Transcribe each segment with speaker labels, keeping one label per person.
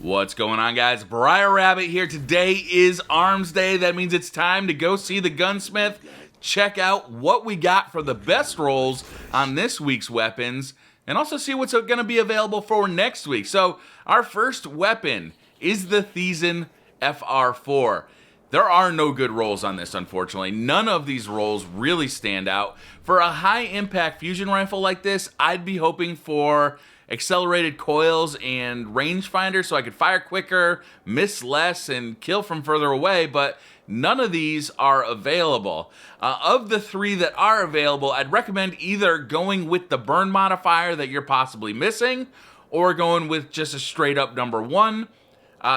Speaker 1: What's going on, guys? Briar Rabbit here. Today is Armsday. That means it's time to go see the gunsmith, check out what we got for the best rolls on this week's weapons, and also see what's going to be available for next week. So our first weapon is the Thiessen FR4. There are no good rolls on this, unfortunately. None of these rolls really stand out. For a high-impact fusion rifle like this, I'd be hoping for accelerated coils and rangefinder so I could fire quicker, miss less, and kill from further away, but none of these are available. Of the three that are available, I'd recommend either going with the burn modifier that you're possibly missing, or going with just a straight-up number one.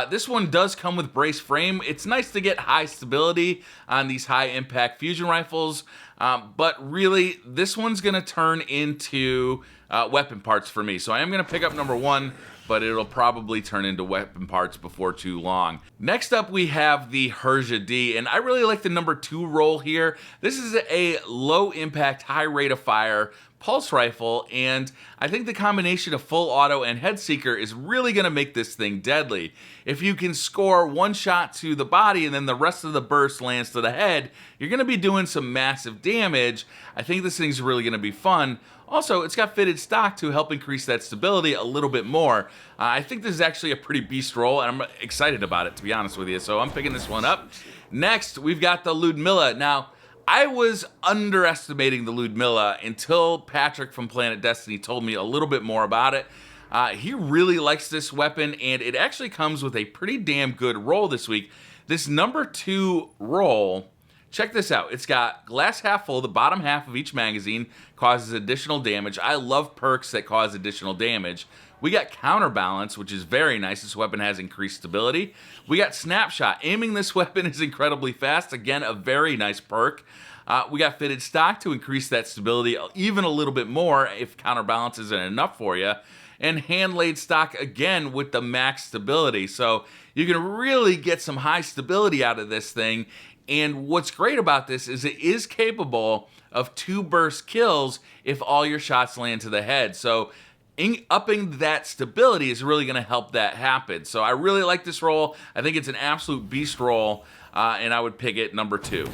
Speaker 1: This one does come with brace frame. It's nice to get high stability on these high-impact fusion rifles, but really, this one's going to turn into weapon parts for me. So I am going to pick up number one, but it'll probably turn into weapon parts before too long. Next up, we have the Herdaddy, and I really like the number two roll here. This is a low-impact, high rate of fire pulse rifle, and I think the combination of full auto and head seeker is really going to make this thing deadly. If you can score one shot to the body and then the rest of the burst lands to the head, you're going to be doing some massive damage. I think this thing's really going to be fun. Also, it's got fitted stock to help increase that stability a little bit more. I think this is actually a pretty beast roll, and I'm excited about it, to be honest with you, so I'm picking this one up. Next, we've got the Ludmila. Now, I was underestimating the Ludmila until Patrick from Planet Destiny told me a little bit more about it. He really likes this weapon, and it actually comes with a pretty damn good roll this week. This number two roll, check this out. It's got glass half full. The bottom half of each magazine causes additional damage. I love perks that cause additional damage. We got counterbalance, which is very nice. This weapon has increased stability. We got snapshot. Aiming this weapon is incredibly fast. Again, a very nice perk. We got fitted stock to increase that stability even a little bit more if counterbalance isn't enough for you. And hand-laid stock again with the max stability. So you can really get some high stability out of this thing. And what's great about this is it is capable of 2 burst kills if all your shots land to the head. So upping that stability is really going to help that happen. So I really like this roll. I think it's an absolute beast roll, and I would pick it number two.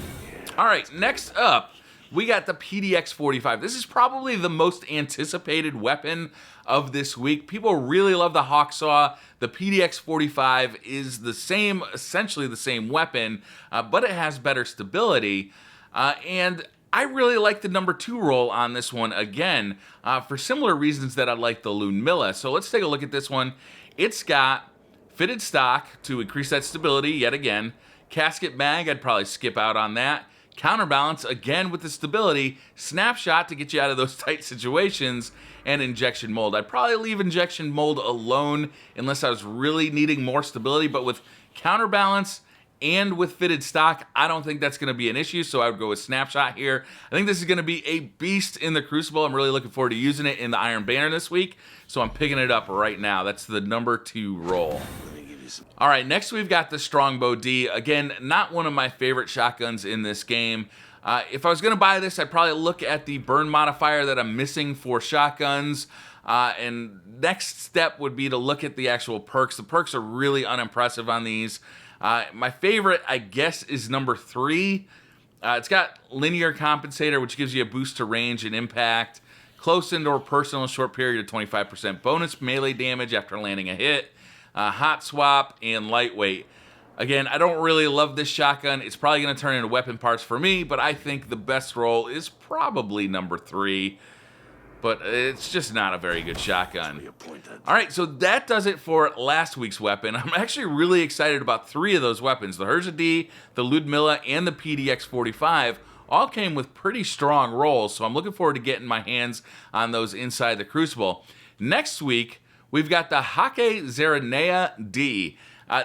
Speaker 1: All right, next up, we got the PDX-45. This is probably the most anticipated weapon of this week. People really love the Hawksaw. The PDX-45 is the same, essentially the same weapon, but it has better stability. And I really like the number two roll on this one again, for similar reasons that I like the Ludmila. So let's take a look at this one. It's got fitted stock to increase that stability yet again. Casket mag, I'd probably skip out on that. Counterbalance, again with the stability. Snapshot to get you out of those tight situations. And injection mold. I'd probably leave injection mold alone unless I was really needing more stability. But with counterbalance and with fitted stock, I don't think that's going to be an issue, so I would go with snapshot here. I think this is going to be a beast in the Crucible. I'm really looking forward to using it in the Iron Banner this week, so I'm picking it up right now. That's the number two roll. All right, next we've got the Strongbow D. Again, not one of my favorite shotguns in this game. If I was going to buy this, I'd probably look at the burn modifier that I'm missing for shotguns. And next step would be to look at the actual perks. The perks are really unimpressive on these. My favorite, I guess, is number three. It's got linear compensator, which gives you a boost to range and impact. Close indoor personal short period of 25% bonus melee damage after landing a hit. Hot swap and lightweight. Again, I don't really love this shotgun. It's probably going to turn into weapon parts for me, but I think the best roll is probably number three. But it's just not a very good shotgun. All right, so that does it for last week's weapon. I'm actually really excited about three of those weapons. The Herdaddy, the Ludmila, and the PDX-45 all came with pretty strong rolls, so I'm looking forward to getting my hands on those inside the Crucible. Next week, we've got the Hake Zeranea D.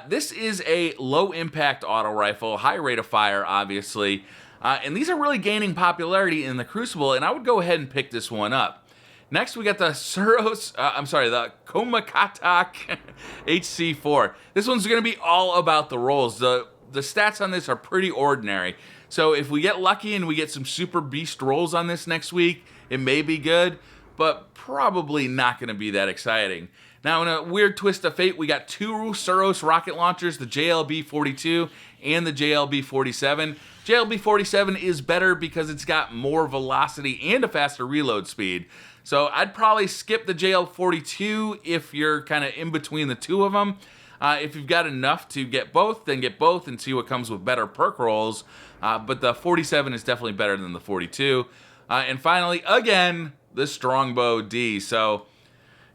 Speaker 1: This is a low-impact auto rifle, high rate of fire, obviously. And these are really gaining popularity in the Crucible, and I would go ahead and pick this one up. Next, we got the the Komakatak HC4. This one's going to be all about the rolls. The stats on this are pretty ordinary. So if we get lucky and we get some super beast rolls on this next week, it may be good, but probably not going to be that exciting. Now, in a weird twist of fate, we got two Suros rocket launchers, the JLB-42 and the JLB-47. JLB-47 is better because it's got more velocity and a faster reload speed. So I'd probably skip the JL-42 if you're kind of in between the two of them. If you've got enough to get both, then get both and see what comes with better perk rolls. But the 47 is definitely better than the 42. And finally, again, the Strongbow D. So,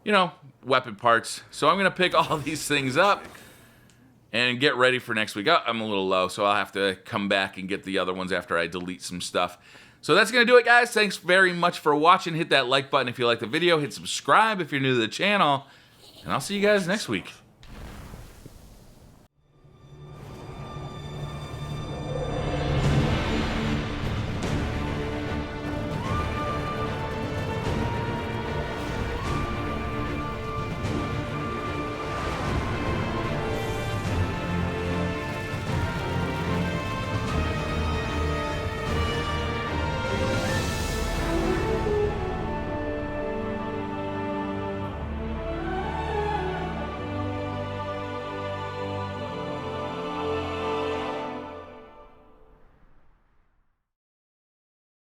Speaker 1: you know, weapon parts. So I'm going to pick all these things up and get ready for next week. Oh, I'm a little low, so I'll have to come back and get the other ones after I delete some stuff. So that's going to do it, guys. Thanks very much for watching. Hit that like button if you like the video. Hit subscribe if you're new to the channel. And I'll see you guys next week.